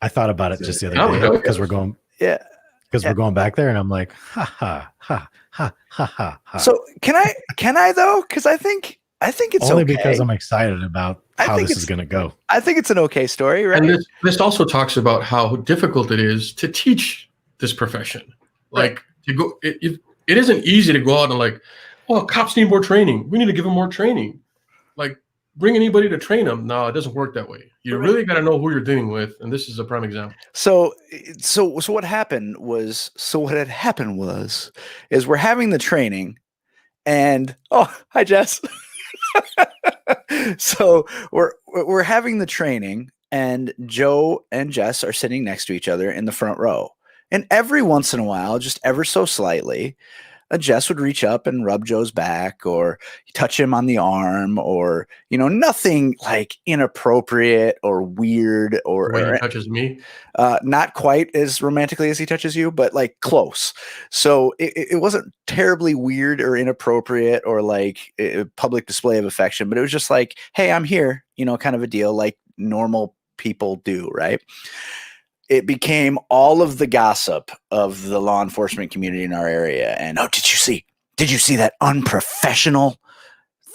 I thought about it just the other day because we're going. Yeah. Because we're going back there, and I'm like, ha ha ha ha ha ha ha. So can I though? Because I think it's only okay. Because I'm excited about how this is going to go. I think it's an okay story, right? And this also talks about how difficult it is to teach this profession. Like to go, it isn't easy to go out and like, oh, cops need more training. We need to give them more training. Like, bring anybody to train them. No, it doesn't work that way. You really got to know who you're dealing with, and this is a prime example. So what had happened was we're having the training, and hi Jess. So we're having the training, and Joe and Jess are sitting next to each other in the front row, and every once in a while, just ever so slightly, Jess would reach up and rub Joe's back or touch him on the arm, or, nothing like inappropriate or weird or when he touches me. Not quite as romantically as he touches you, but like close. So it wasn't terribly weird or inappropriate or like a public display of affection, but it was just like, hey, I'm here, kind of a deal, like normal people do, right? It became all of the gossip of the law enforcement community in our area. And, did you see that unprofessional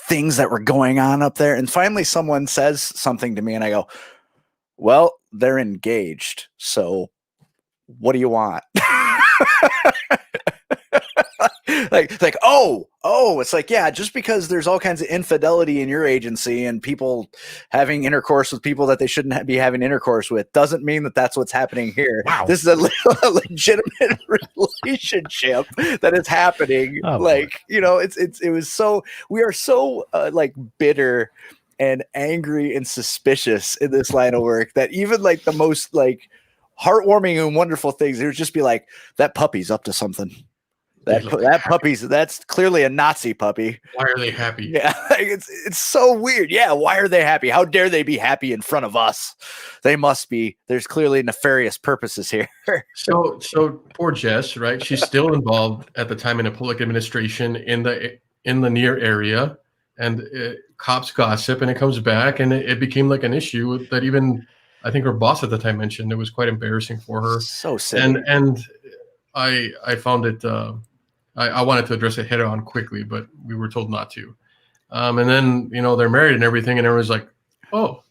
things that were going on up there? And finally someone says something to me and I go, well, they're engaged. So what do you want? like it's like, yeah, just because there's all kinds of infidelity in your agency and people having intercourse with people that they shouldn't be having intercourse with doesn't mean that that's what's happening here. Wow. This is a legitimate relationship that is happening. Oh, like, you know, it was so, we are so like bitter and angry and suspicious in this line of work that even like the most like heartwarming and wonderful things, it would just be like, that puppy's up to something. That puppy's, that's clearly a Nazi puppy. Why are they happy? Yeah, it's so weird. Yeah, why are they happy? How dare they be happy in front of us? They must be. There's clearly nefarious purposes here. So poor Jess, right? She's still involved at the time in a public administration in the near area, and cops gossip, and it comes back, and it became like an issue that even I think her boss at the time mentioned. It was quite embarrassing for her. So silly. And I found it. I wanted to address it head on quickly, but we were told not to. And then, you know, they're married and everything, and everyone's like, it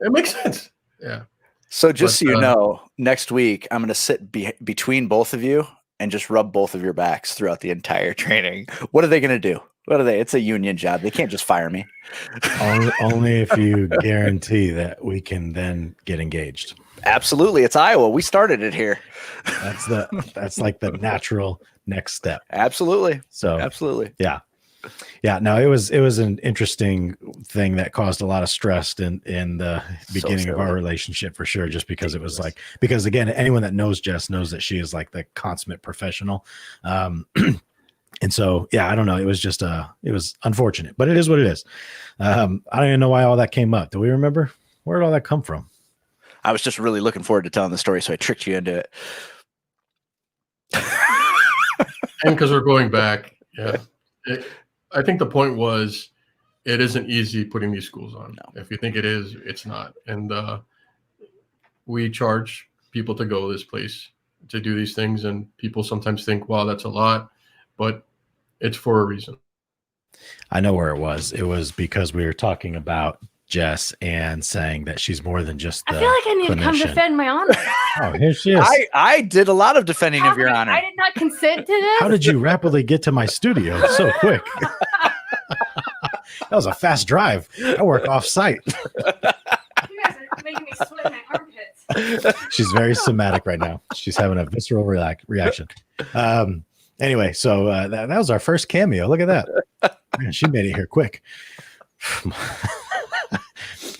makes sense. Yeah. So just so you know, next week I'm going to sit between both of you and just rub both of your backs throughout the entire training. What are they going to do? What are they? It's a union job. They can't just fire me. Only if you guarantee that we can then get engaged. Absolutely. It's Iowa. We started it here. That's like the natural next step. Absolutely. So absolutely. Yeah. No, it was an interesting thing that caused a lot of stress in the beginning of our relationship for sure. Just because it was like, because again, anyone that knows Jess knows that she is like the consummate professional. And so, yeah, I don't know. It was just it was unfortunate, but it is what it is. I don't even know why all that came up. Do we remember? Where did all that come from? I was just really looking forward to telling the story, so I tricked you into it. And because we're going back, yeah. I think the point was, it isn't easy putting these schools on. No. If you think it is, it's not. And we charge people to go this place to do these things, and people sometimes think, wow, that's a lot, but it's for a reason. I know where it was. It was because we were talking about Jess and saying that she's more than just the I feel like I need to come defend my honor. Oh, here she is. I did a lot of defending of your honor. I did not consent to this. How did you rapidly get to my studio so quick? That was a fast drive. I work off site. You guys are making me sweat my armpits. She's very somatic right now. She's having a visceral reaction. Anyway, so that was our first cameo. Look at that. Man, she made it here quick.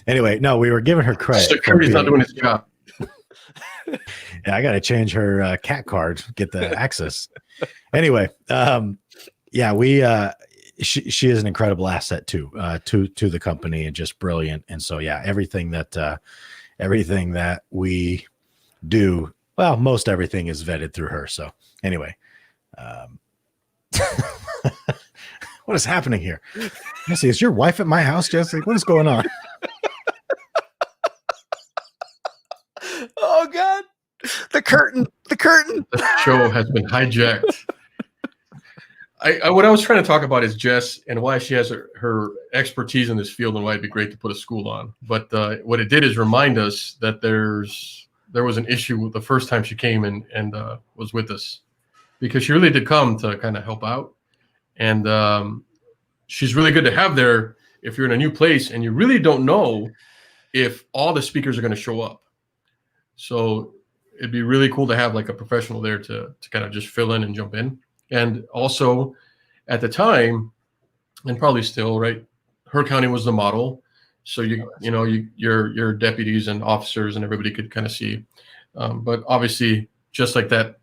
Anyway, no, we were giving her credit. Security's not doing its job. Yeah, I got to change her cat card, get the access. Anyway, yeah, she is an incredible asset to the company and just brilliant. And so, yeah, everything that we do, well, most everything is vetted through her. So anyway, what is happening here? Jesse, is your wife at my house, Jesse? What is going on? Oh God, the curtain. The show has been hijacked. What I was trying to talk about is Jess and why she has her expertise in this field and why it'd be great to put a school on. But what it did is remind us that there was an issue with the first time she came and was with us, because she really did come to kind of help out. And she's really good to have there if you're in a new place and you really don't know if all the speakers are going to show up. So it'd be really cool to have like a professional there to kind of just fill in and jump in. And also at the time, and probably still, right, her county was the model. So your deputies and officers and everybody could kind of see. But obviously, just like that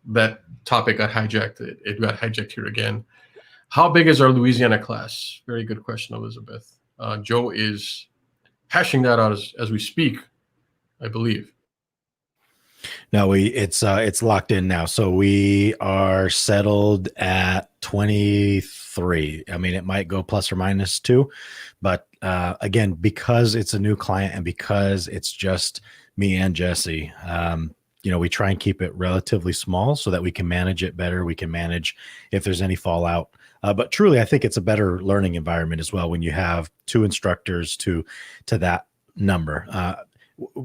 topic got hijacked, it got hijacked here again. How big is our Louisiana class? Very good question, Elizabeth. Joe is hashing that out as we speak, I believe. No, it's locked in now. So we are settled at 23. I mean, it might go plus or minus 2, but again, because it's a new client and because it's just me and Jesse, we try and keep it relatively small so that we can manage it better. We can manage if there's any fallout. But truly, I think it's a better learning environment as well when you have 2 instructors to that number.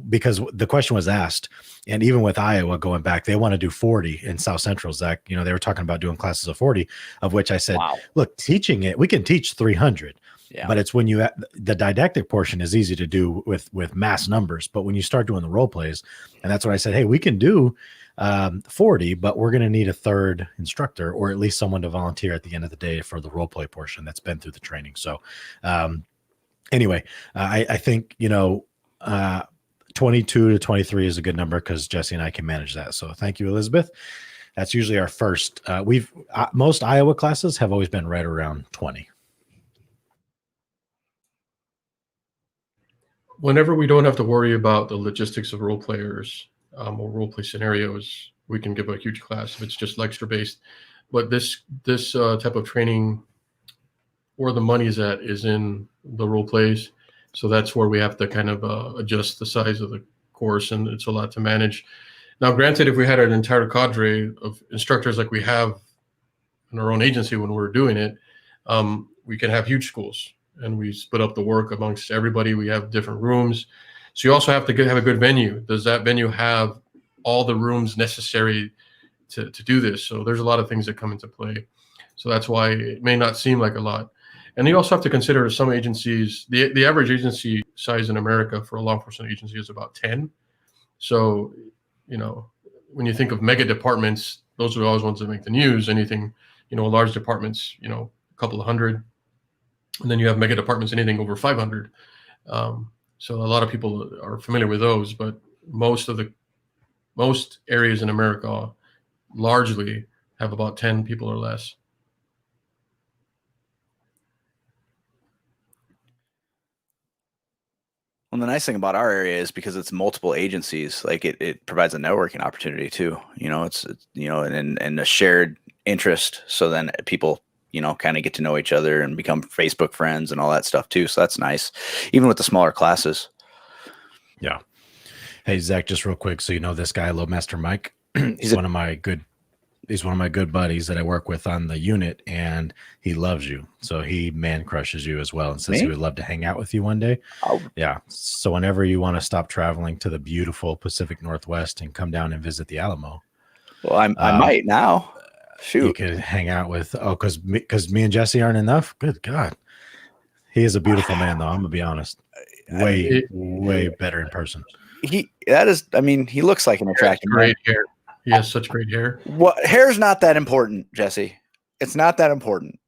because the question was asked, and even with Iowa going back, they want to do 40 in South Central, Zach. You know, they were talking about doing classes of 40, of which I said, Wow. look, teaching it, we can teach 300. Yeah. But it's when the didactic portion is easy to do with mass numbers. But when you start doing the role plays, and that's what I said, hey, we can do 40, but we're going to need a third instructor, or at least someone to volunteer at the end of the day for the role play portion that's been through the training. So anyway, I think, 22 to 23 is a good number because Jesse and I can manage that. So thank you, Elizabeth. That's usually our first. Most Iowa classes have always been right around 20. Whenever we don't have to worry about the logistics of role players or role play scenarios, we can give a huge class if it's just lecture based. But this type of training, where the money is at, is in the role plays. So that's where we have to kind of adjust the size of the course, and it's a lot to manage. Now, granted, if we had an entire cadre of instructors like we have in our own agency when we're doing it, we can have huge schools, and we split up the work amongst everybody. We have different rooms. So you also have to have a good venue. Does that venue have all the rooms necessary to do this? So there's a lot of things that come into play. So that's why it may not seem like a lot. And you also have to consider some agencies, the average agency size in America for a law enforcement agency is about 10. So, when you think of mega departments, those are always ones that make the news. Anything, large departments, a couple of hundred. And then you have mega departments, anything over 500. So a lot of people are familiar with those, but most areas in America largely have about 10 people or less. Well, the nice thing about our area is because it's multiple agencies, like it provides a networking opportunity too. It's and a shared interest. So then people, kind of get to know each other and become Facebook friends and all that stuff too. So that's nice, even with the smaller classes. Yeah. Hey, Zach, just real quick. So, this guy, Loadmaster Mike, he's one of my good buddies that I work with on the unit, and he loves you. So he man crushes you as well and says he would love to hang out with you one day. Oh. Yeah. So whenever you want to stop traveling to the beautiful Pacific Northwest and come down and visit the Alamo. Well, I might now. Shoot. You could hang out with, because me and Jesse aren't enough. Good God. He is a beautiful man, though. I'm gonna be honest. Way better in person. He looks like an attractive great hair. He has such great hair. What hair's not that important, Jesse. It's not that important.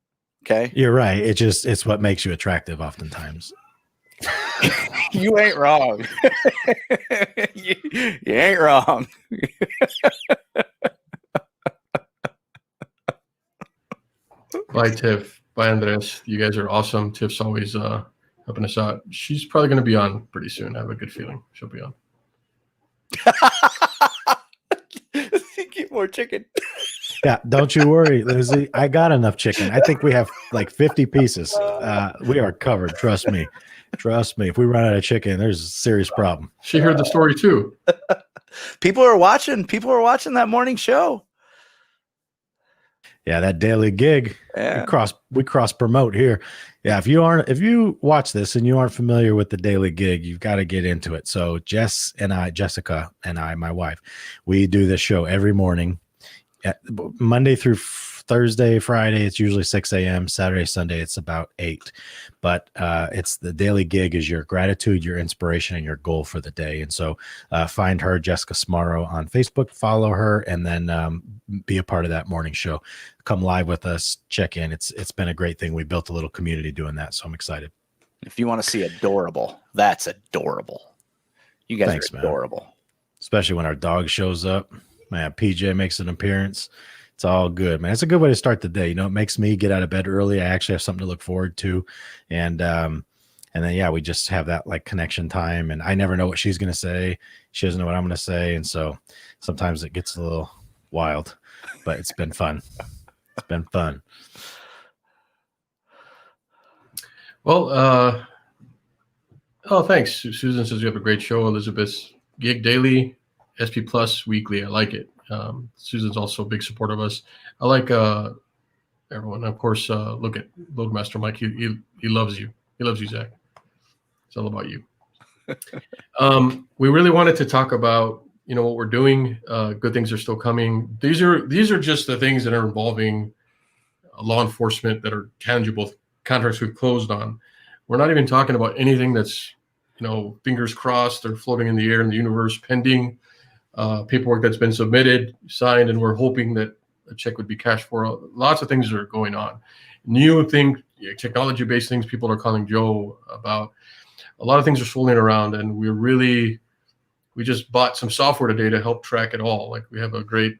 Okay. You're right. It's what makes you attractive oftentimes. You ain't wrong. you ain't wrong. Bye, Tiff. Bye, Andres. You guys are awesome. Tiff's always helping us out. She's probably going to be on pretty soon. I have a good feeling she'll be on. Get more chicken. Yeah, don't you worry, Lizzie. I got enough chicken. I think we have like 50 pieces. We are covered. Trust me. If we run out of chicken, there's a serious problem. She heard the story too. People are watching that morning show. Yeah, that daily gig. Yeah. We cross promote here. Yeah, if you watch this and you aren't familiar with the daily gig, you've got to get into it. So Jessica and I, my wife, we do this show every morning, Monday through Thursday, Friday. It's usually 6 a.m. Saturday, Sunday, it's about 8. But it's the daily gig is your gratitude, your inspiration, and your goal for the day. And so find her, Jessica Smarro, on Facebook, follow her, and then be a part of that morning show. Come live with us, check in. It's been a great thing. We built a little community doing that, so I'm excited. If you want to see adorable, that's adorable. You guys are adorable. Man. Especially when our dog shows up. Man, PJ makes an appearance. It's all good, man. It's a good way to start the day. It makes me get out of bed early. I actually have something to look forward to. And then, yeah, we just have that like connection time, and I never know what she's going to say. She doesn't know what I'm going to say. And so sometimes it gets a little wild, but it's been fun. It's been fun. Well, thanks. Susan says you have a great show. Elizabeth's gig daily, SP Plus weekly. I like it. Susan's also a big support of us. I like everyone. Of course, look at Loadmaster Mike. He loves you. He loves you, Zach. It's all about you. We really wanted to talk about, what we're doing. Good things are still coming. These are just the things that are involving law enforcement that are tangible contracts we've closed on. We're not even talking about anything that's, fingers crossed or floating in the air in the universe, pending paperwork that's been submitted, signed, and we're hoping that a check would be cashed for. Lots of things are going on. New things, technology-based things people are calling Joe about. A lot of things are swirling around, and we just bought some software today to help track it all. Like, we have a great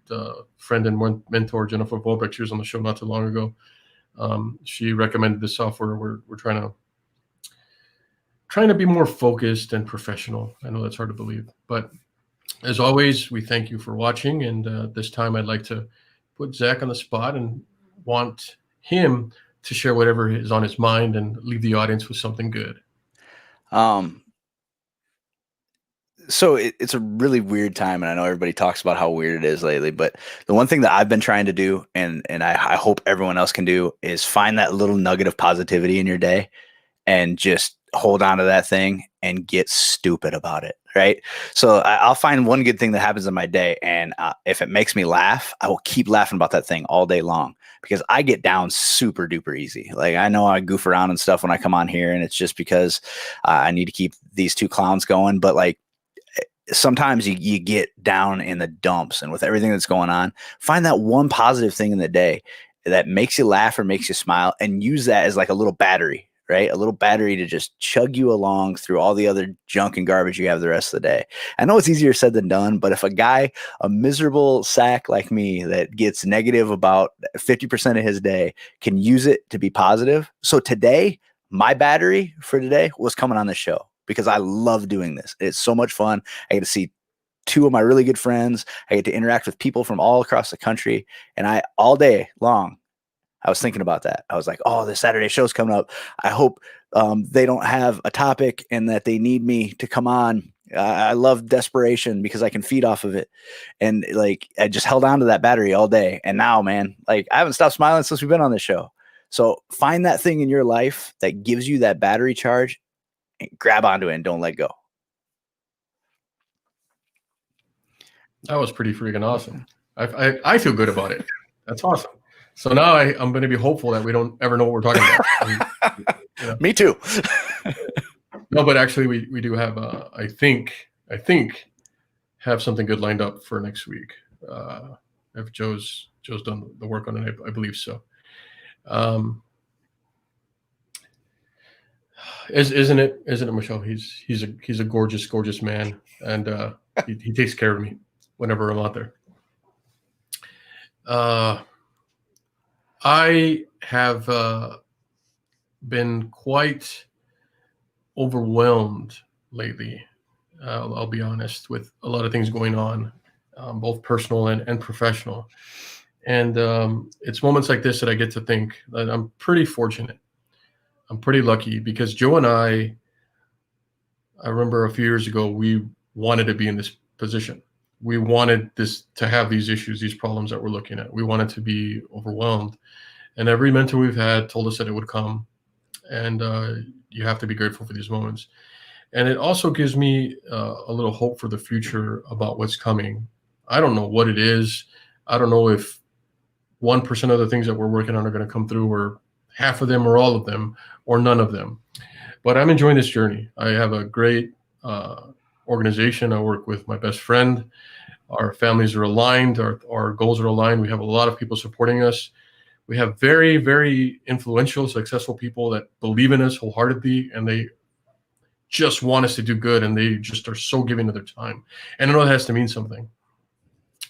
friend and mentor, Jennifer Volbeck. She was on the show not too long ago. She recommended this software. We're trying to be more focused and professional. I know that's hard to believe, but as always, we thank you for watching. And this time I'd like to put Zach on the spot and want him to share whatever is on his mind and leave the audience with something good. So it's a really weird time, and I know everybody talks about how weird it is lately, but the one thing that I've been trying to do, and I hope everyone else can do, is find that little nugget of positivity in your day and just hold on to that thing and get stupid about it. Right. So I'll find one good thing that happens in my day. And if it makes me laugh, I will keep laughing about that thing all day long, because I get down super duper easy. Like, I know I goof around and stuff when I come on here, and it's just because I need to keep these two clowns going. But like, sometimes you get down in the dumps, and with everything that's going on, find that one positive thing in the day that makes you laugh or makes you smile, and use that as like a little battery, right? A little battery to just chug you along through all the other junk and garbage you have the rest of the day. I know it's easier said than done, but if a miserable sack like me that gets negative about 50% of his day can use it to be positive. So today, my battery for today was coming on the show, because I love doing this. It's so much fun. I get to see two of my really good friends. I get to interact with people from all across the country. And all day long, I was thinking about that. I was like, oh, this Saturday show's coming up. I hope they don't have a topic and that they need me to come on. I love desperation because I can feed off of it. And like, I just held on to that battery all day. And now, man, like, I haven't stopped smiling since we've been on this show. So find that thing in your life that gives you that battery charge, grab onto it and don't let go. That was pretty freaking awesome. I feel good about it. That's awesome. So now I'm going to be hopeful that we don't ever know what we're talking about. Me too. No, but actually we do have I think have something good lined up for next week. If Joe's done the work on it, I believe so. Isn't it, Michelle? He's a gorgeous man, and he takes care of me whenever I'm out there. I have been quite overwhelmed lately. I'll be honest, with a lot of things going on, both personal and professional. And it's moments like this that I get to think that I'm pretty fortunate. I'm pretty lucky, because Joe and I remember a few years ago, we wanted to be in this position. We wanted this to have these issues, these problems that we're looking at. We wanted to be overwhelmed. And every mentor we've had told us that it would come. And you have to be grateful for these moments. And it also gives me a little hope for the future about what's coming. I don't know what it is. I don't know if 1% of the things that we're working on are going to come through, or half of them, or all of them, or none of them. But I'm enjoying this journey. I have a great organization. I work with my best friend. Our families are aligned. Our goals are aligned. We have a lot of people supporting us. We have very, very influential, successful people that believe in us wholeheartedly, and they just want us to do good, and they just are so giving of their time. And I know that has to mean something.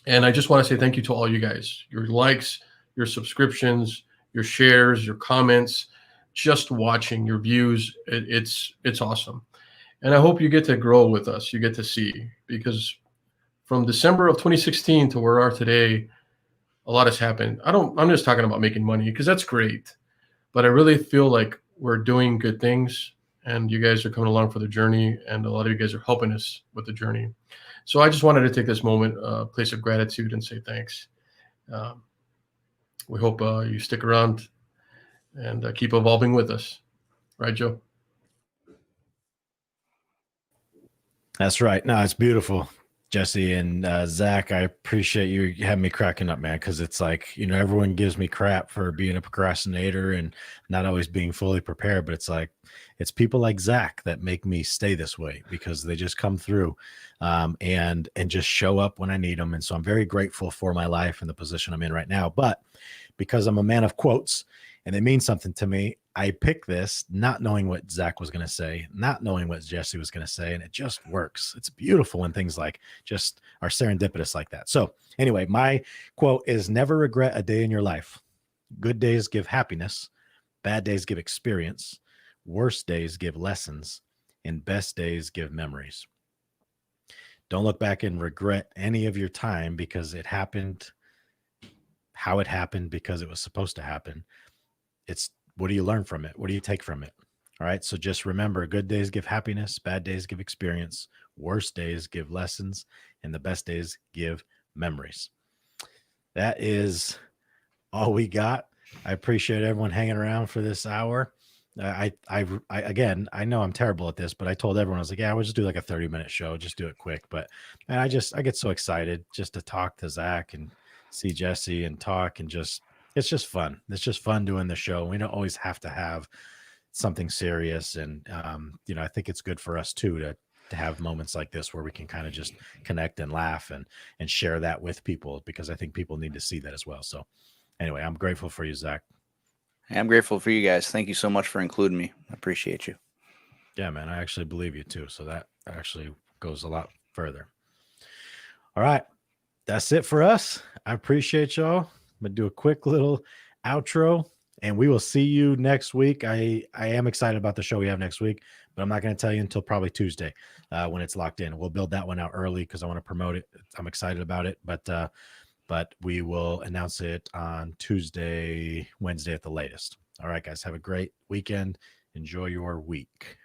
And I just want to say thank you to all you guys. Your likes, your subscriptions, your shares, your comments, just watching, your views. It's awesome. And I hope you get to grow with us. You get to see, because from December of 2016 to where we are today, a lot has happened. I'm just talking about making money, because that's great. But I really feel like we're doing good things, and you guys are coming along for the journey, and a lot of you guys are helping us with the journey. So I just wanted to take this moment, place of gratitude, and say thanks. We hope you stick around and keep evolving with us. Right, Joe? That's right. No, it's beautiful, Jesse and Zach. I appreciate you having me cracking up, man, because it's like, everyone gives me crap for being a procrastinator and not always being fully prepared. But it's like, it's people like Zach that make me stay this way because they just come through and just show up when I need them. And so I'm very grateful for my life and the position I'm in right now. But because I'm a man of quotes and they mean something to me, I picked this not knowing what Zach was going to say, not knowing what Jesse was going to say, and it just works. It's beautiful when things like just are serendipitous like that. So anyway, my quote is never regret a day in your life. Good days give happiness. Bad days give experience. Worst days give lessons. And best days give memories. Don't look back and regret any of your time because it happened how it happened because it was supposed to happen. It's what do you learn from it? What do you take from it? All right. So just remember, good days give happiness, bad days give experience, worst days give lessons, and the best days give memories. That is all we got. I appreciate everyone hanging around for this hour. Again, I know I'm terrible at this, but I told everyone, I was like, yeah, we'll just do like a 30-minute show, just do it quick. But man, I get so excited just to talk to Zach and see Jesse and talk and it's just fun. It's just fun doing the show. We don't always have to have something serious. And, I think it's good for us too, to have moments like this where we can kind of just connect and laugh and share that with people, because I think people need to see that as well. So anyway, I'm grateful for you, Zach. I'm grateful for you guys. Thank you so much for including me. I appreciate you. Yeah, man, I actually believe you too. So that actually goes a lot further. All right. That's it for us. I appreciate y'all. I'm going to do a quick little outro and we will see you next week. I am excited about the show we have next week, but I'm not going to tell you until probably Tuesday when it's locked in. We'll build that one out early because I want to promote it. I'm excited about it, but we will announce it on Tuesday, Wednesday at the latest. All right, guys, have a great weekend. Enjoy your week.